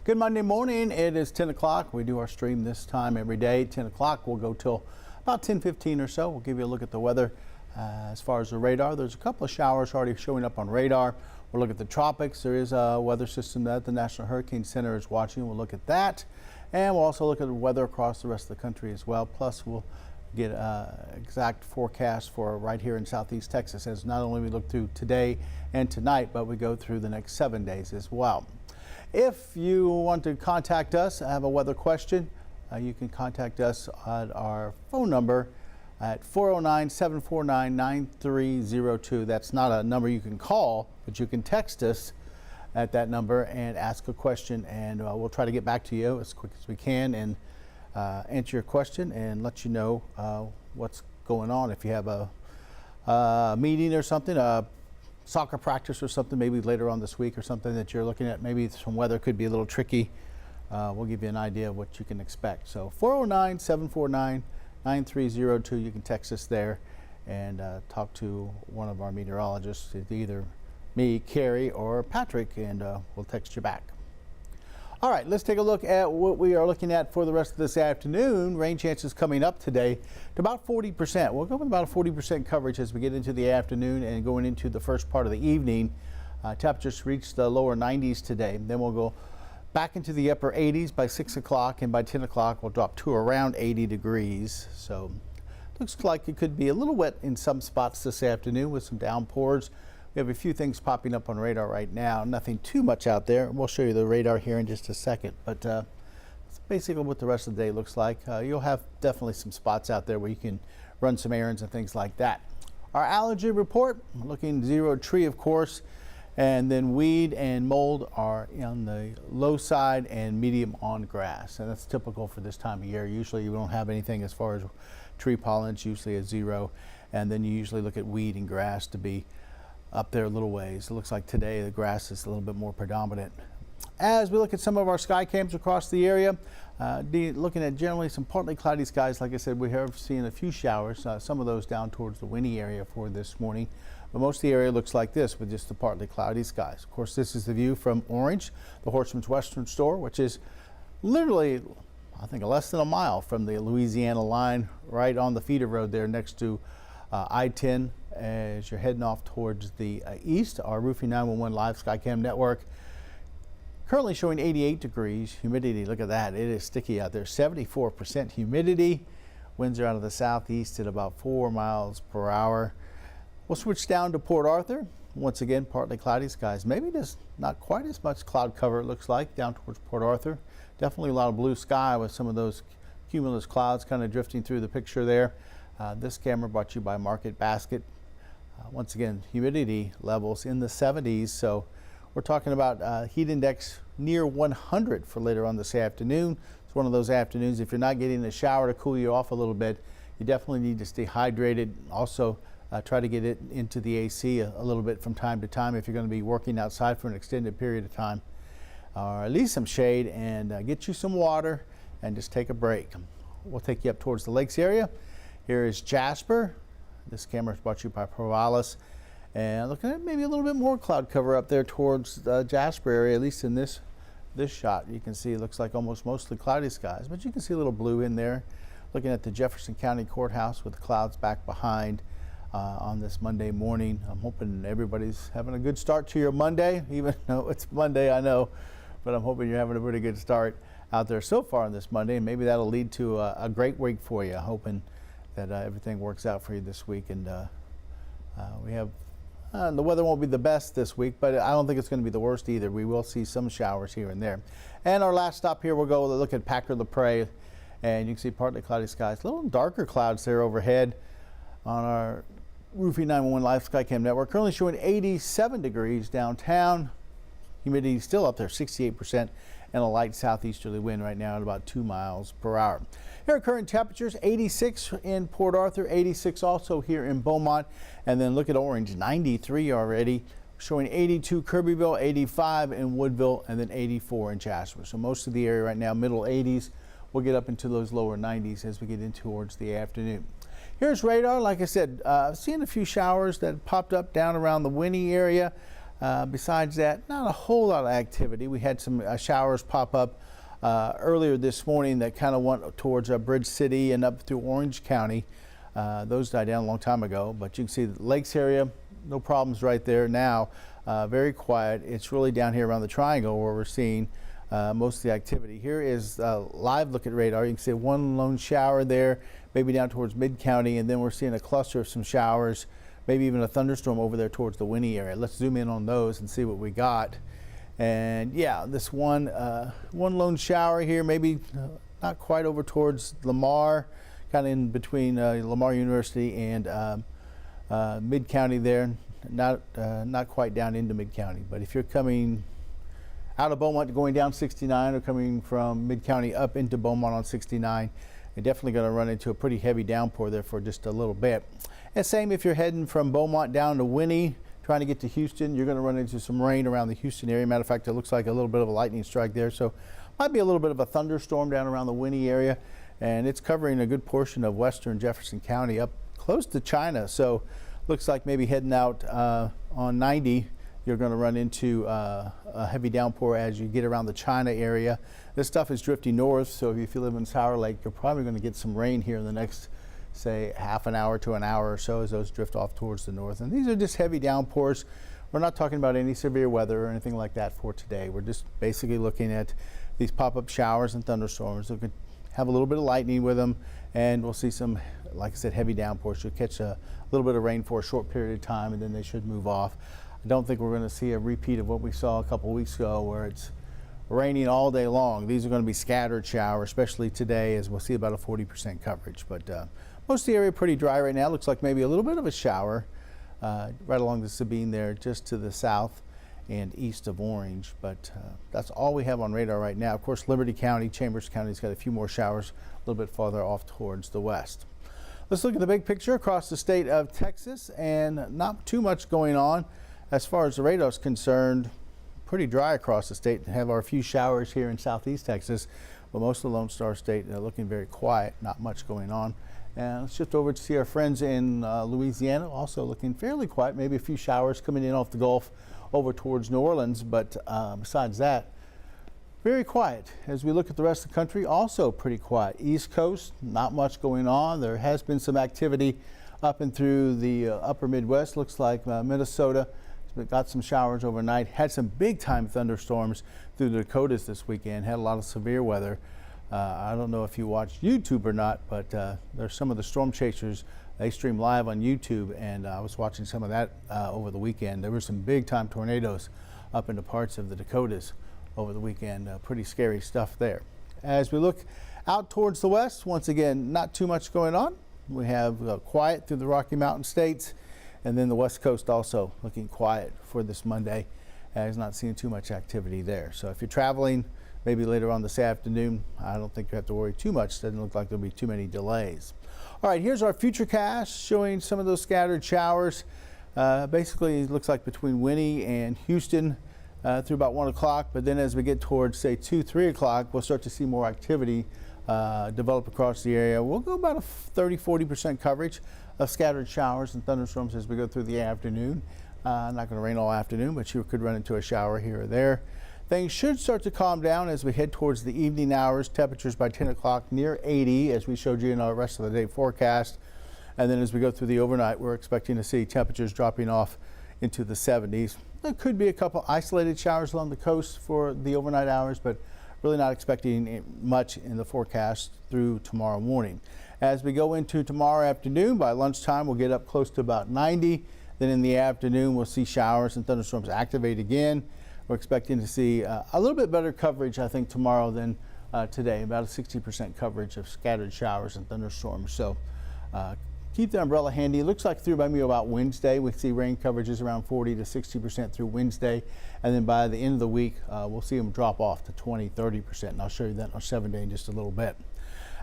Good Monday morning. It is 10 o'clock. We do our stream this time every day. 10 o'clock. We'll go till about 10:15 or so. We'll give you a look at the weather. As far as the radar, there's a couple of showers already showing up on radar. We'll look at the tropics. There is a weather system that the National Hurricane Center is watching. We'll look at that. And we'll also look at the weather across the rest of the country as well. Plus, we'll get exact forecast for right here in Southeast Texas, as not only we look through today and tonight, but we go through the next 7 days as well. If you want to contact us, have a weather question, you can contact us at our phone number at 409-749-9302. That's not a number you can call, but you can text us at that number and ask a question, and we'll try to get back to you as quick as we can and answer your question and let you know what's going on. If you have a meeting or something, a soccer practice or something, maybe later on this week or something that you're looking at, maybe some weather could be a little tricky. We'll give you an idea of what you can expect. So 409-749-9302. You can text us there and talk to one of our meteorologists, either me, Carrie, or Patrick, and we'll text you back. All right, let's take a look at what we are looking at for the rest of this afternoon. Rain chances coming up today to about 40%. We'll go with about a 40% coverage as we get into the afternoon and going into the first part of the evening. Temperatures reach the lower 90s today. Then we'll go back into the upper 80s by 6 o'clock, and by 10 o'clock we'll drop to around 80 degrees. So looks like it could be a little wet in some spots this afternoon with some downpours. We have a few things popping up on radar right now. Nothing too much out there. We'll show you the radar here in just a second. But that's basically what the rest of the day looks like. You'll have definitely some spots out there where you can run some errands and things like that. Our allergy report, looking zero tree, of course, and then weed and mold are on the low side and medium on grass. And that's typical for this time of year. Usually you don't have anything as far as tree pollen. It's usually a zero. And then you usually look at weed and grass to be up there a little ways. It looks like today the grass is a little bit more predominant. As we look at some of our sky cams across the area, looking at generally some partly cloudy skies. Like I said, we have seen a few showers, some of those down towards the Winnie area for this morning. But most of the area looks like this with just the partly cloudy skies. Of course, this is the view from Orange, the Horseman's Western store, which is literally, I think, less than a mile from the Louisiana line, right on the feeder road there next to I-10. As you're heading off towards the east, our Roofing 911 live Skycam network currently showing 88 degrees. Humidity, look at that. It is sticky out there. 74% humidity. Winds are out of the southeast at about 4 miles per hour. We'll switch down to Port Arthur. Once again, partly cloudy skies. Maybe just not quite as much cloud cover, it looks like, down towards Port Arthur. Definitely a lot of blue sky with some of those cumulus clouds kind of drifting through the picture there. This camera brought to you by Market Basket. Once again, humidity levels in the 70s, so we're talking about heat index near 100 for later on this afternoon. It's one of those afternoons, if you're not getting a shower to cool you off a little bit, you definitely need to stay hydrated. Also, try to get it into the AC a little bit from time to time if you're going to be working outside for an extended period of time, or at least some shade, and get you some water and just take a break. We'll take you up towards the lakes area. Here is Jasper. This camera is brought to you by Provalis. And looking at maybe a little bit more cloud cover up there towards the Jasper area, at least in this shot. You can see it looks like almost mostly cloudy skies, but you can see a little blue in there. Looking at the Jefferson County Courthouse with the clouds back behind on this Monday morning. I'm hoping everybody's having a good start to your Monday, even though it's Monday, I know, but I'm hoping you're having a pretty good start out there so far on this Monday, and maybe that'll lead to a great week for you. Hoping that everything works out for you this week, and we have the weather won't be the best this week, but I don't think it's going to be the worst either. We will see some showers here and there. And our last stop here, we'll go look at Packer-LaPrade, and you can see partly cloudy skies, a little darker clouds there overhead on our Roofing 911 live Skycam network. Currently showing 87 degrees downtown. Humidity still up there, 68%. And a light southeasterly wind right now at about 2 miles per hour. Here are current temperatures: 86 in Port Arthur, 86 also here in Beaumont, and then look at Orange, 93 already, showing 82 Kirbyville, 85 in Woodville, and then 84 in Jasper. So most of the area right now, middle 80s. We'll get up into those lower 90s as we get in towards the afternoon. Here's radar. Like I said, seeing a few showers that popped up down around the Winnie area. Besides that, not a whole lot of activity. We had some showers pop up earlier this morning that kind of went towards Bridge City and up through Orange County. Those died down a long time ago, but you can see the lakes area, no problems right there now. Very quiet. It's really down here around the triangle where we're seeing most of the activity. Here is a live look at radar. You can see one lone shower there, maybe down towards mid-county, and then we're seeing a cluster of some showers, maybe even a thunderstorm over there towards the Winnie area. Let's zoom in on those and see what we got. And yeah, this one lone shower here, maybe not quite over towards Lamar, kind of in between Lamar University and mid-county there. Not quite down into mid-county, but if you're coming out of Beaumont going down 69 or coming from mid-county up into Beaumont on 69, you're definitely going to run into a pretty heavy downpour there for just a little bit. And same if you're heading from Beaumont down to Winnie, trying to get to Houston, you're going to run into some rain around the Houston area. Matter of fact, it looks like a little bit of a lightning strike there, so might be a little bit of a thunderstorm down around the Winnie area, and it's covering a good portion of western Jefferson County up close to China. So looks like maybe heading out on 90, you're going to run into a heavy downpour as you get around the China area. This stuff is drifting north, so if you live in Sour Lake, you're probably going to get some rain here in the next, say, half an hour to an hour or so as those drift off towards the north. And these are just heavy downpours. We're not talking about any severe weather or anything like that for today. We're just basically looking at these pop-up showers and thunderstorms. They could have a little bit of lightning with them, and we'll see some, like I said, heavy downpours. You'll catch a little bit of rain for a short period of time, and then they should move off. I don't think we're going to see a repeat of what we saw a couple weeks ago where it's raining all day long. These are going to be scattered showers, especially today, as we'll see about a 40% coverage. But most of the area pretty dry right now. Looks like maybe a little bit of a shower right along the Sabine there, just to the south and east of Orange. But that's all we have on radar right now. Of course, Liberty County, Chambers County's got a few more showers a little bit farther off towards the west. Let's look at the big picture across the state of Texas, and not too much going on as far as the radar is concerned. Pretty dry across the state. We have our few showers here in southeast Texas, but most of the Lone Star State looking very quiet, not much going on. And let's shift over to see our friends in Louisiana, also looking fairly quiet, maybe a few showers coming in off the Gulf over towards New Orleans, but besides that, very quiet. As we look at the rest of the country, also pretty quiet. East Coast, not much going on. There has been some activity up and through the upper Midwest. Looks like Minnesota got some showers overnight. Had some big time thunderstorms through the Dakotas this weekend. Had a lot of severe weather. I don't know if you watch YouTube or not, but there's some of the storm chasers. They stream live on YouTube, and I was watching some of that over the weekend. There were some big time tornadoes up into parts of the Dakotas over the weekend. Pretty scary stuff there. As we look out towards the west, once again, not too much going on. We have quiet through the Rocky Mountain states, and then the west coast also looking quiet for this Monday. As not seeing too much activity there. So if you're traveling maybe later on this afternoon, I don't think you have to worry too much. Doesn't look like there'll be too many delays. All right, here's our futurecast showing some of those scattered showers. Basically, it looks like between Winnie and Houston through about 1 o'clock, but then as we get towards, say, 2, 3 o'clock, we'll start to see more activity develop across the area. We'll go about a 30–40% coverage of scattered showers and thunderstorms as we go through the afternoon. Not going to rain all afternoon, but you could run into a shower here or there. Things should start to calm down as we head towards the evening hours. Temperatures by 10 o'clock near 80, as we showed you in our rest of the day forecast. And then as we go through the overnight, we're expecting to see temperatures dropping off into the 70s. There could be a couple isolated showers along the coast for the overnight hours, but really not expecting much in the forecast through tomorrow morning. As we go into tomorrow afternoon, by lunchtime, we'll get up close to about 90. Then in the afternoon, we'll see showers and thunderstorms activate again. We're expecting to see a little bit better coverage, I think, tomorrow than today, about a 60% coverage of scattered showers and thunderstorms. So keep the umbrella handy. It looks like through by me about Wednesday, we see rain coverages around 40–60% through Wednesday. And then by the end of the week, we'll see them drop off to 20–30%. And I'll show you that in our 7-day in just a little bit.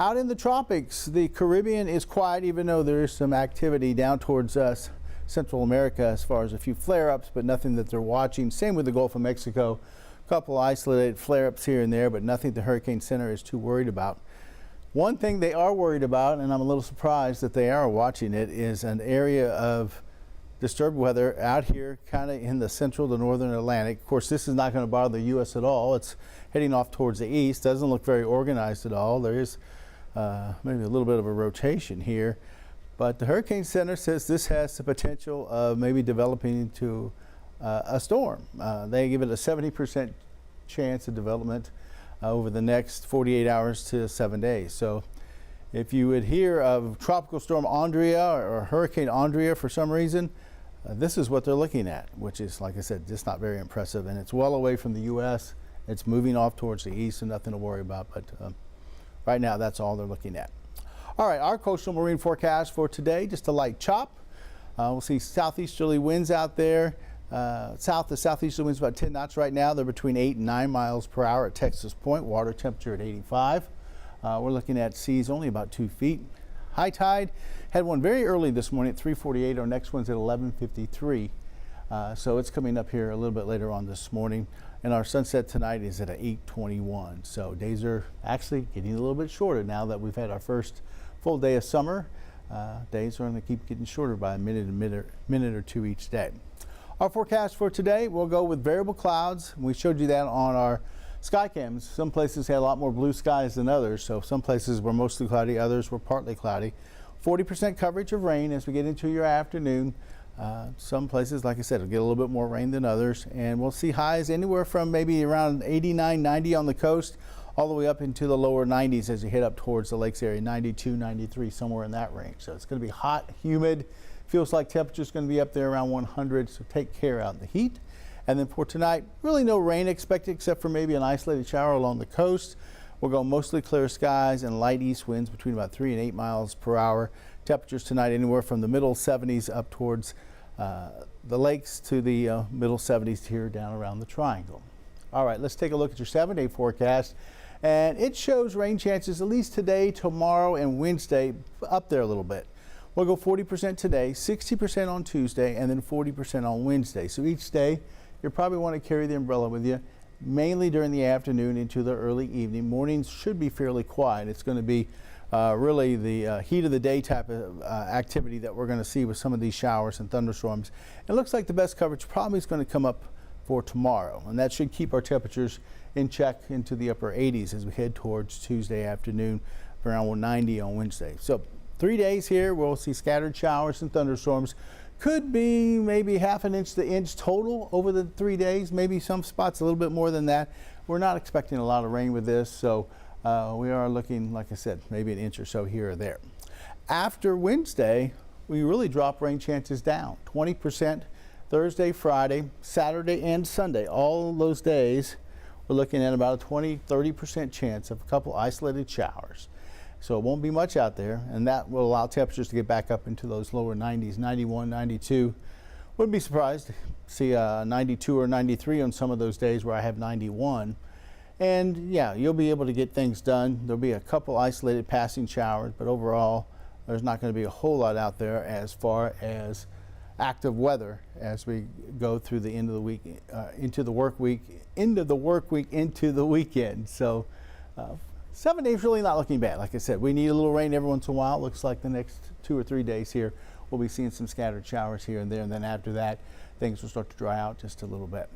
Out in the tropics, the Caribbean is quiet, even though there is some activity down towards us. Central America as far as a few flare-ups, but nothing that they're watching. Same with the Gulf of Mexico. A couple isolated flare-ups here and there, but nothing the Hurricane Center is too worried about. One thing they are worried about, and I'm a little surprised that they are watching it, is an area of disturbed weather out here kind of in the central to northern Atlantic. Of course, this is not going to bother the U.S. at all. It's heading off towards the east. Doesn't look very organized at all. There is maybe a little bit of a rotation here. But the Hurricane Center says this has the potential of maybe developing into a storm. They give it a 70% chance of development over the next 48 hours to 7 days. So if you would hear of Tropical Storm Andrea or Hurricane Andrea for some reason, this is what they're looking at, which is, like I said, just not very impressive. And it's well away from the U.S. It's moving off towards the east, so nothing to worry about. But right now, that's all they're looking at. All right, our coastal marine forecast for today, just a light chop. We'll see southeasterly winds out there. South to southeasterly winds about 10 knots right now. They're between 8 and 9 miles per hour at Texas Point. Water temperature at 85. We're looking at seas only about 2 feet. High tide, had one very early this morning at 3:48. Our next one's at 11:53. So it's coming up here a little bit later on this morning. And our sunset tonight is at 8:21. So days are actually getting a little bit shorter now that we've had our first full day of summer. Days are going to keep getting shorter by a minute or two each day. Our forecast for today, we'll go with variable clouds. We showed you that on our sky cams. Some places had a lot more blue skies than others, so some places were mostly cloudy, others were partly cloudy. 40% coverage of rain as we get into your afternoon. Some places, like I said, will get a little bit more rain than others, and we'll see highs anywhere from maybe around 89, 90 on the coast, all the way up into the lower 90s as you head up towards the lakes area, 92, 93, somewhere in that range. So it's going to be hot, humid. Feels like temperature's going to be up there around 100, so take care out in the heat. And then for tonight, really no rain expected except for maybe an isolated shower along the coast. We'll go mostly clear skies and light east winds between about 3 and 8 miles per hour. Temperatures tonight anywhere from the middle 70s up towards the lakes to the middle 70s here down around the triangle. All right, let's take a look at your 7-day forecast. And it shows rain chances at least today, tomorrow, and Wednesday up there a little bit. We'll go 40% today, 60% on Tuesday, and then 40% on Wednesday. So each day, you'll probably want to carry the umbrella with you, mainly during the afternoon into the early evening. Mornings should be fairly quiet. It's going to be really the heat of the day type of activity that we're going to see with some of these showers and thunderstorms. It looks like the best coverage probably is going to come up for tomorrow, and that should keep our temperatures in check into the upper 80s as we head towards Tuesday afternoon, around 90 on Wednesday. So 3 days here, we'll see scattered showers and thunderstorms. Could be maybe half an inch to inch total over the 3 days, maybe some spots a little bit more than that. We're not expecting a lot of rain with this, so we are looking, like I said, maybe an inch or so here or there. After Wednesday, we really drop rain chances down, 20% Thursday, Friday, Saturday, and Sunday. All those days, we're looking at about a 20-30% chance of a couple isolated showers. So it won't be much out there, and that will allow temperatures to get back up into those lower 90s, 91, 92. Wouldn't be surprised to see 92 or 93 on some of those days where I have 91. And yeah, you'll be able to get things done. There'll be a couple isolated passing showers, but overall, there's not going to be a whole lot out there as far as active weather as we go through the end of the week, into the work week, into the weekend. So 7 days really not looking bad. Like I said, we need a little rain every once in a while. Looks like the next 2 or 3 days here, we'll be seeing some scattered showers here and there. And then after that, things will start to dry out just a little bit.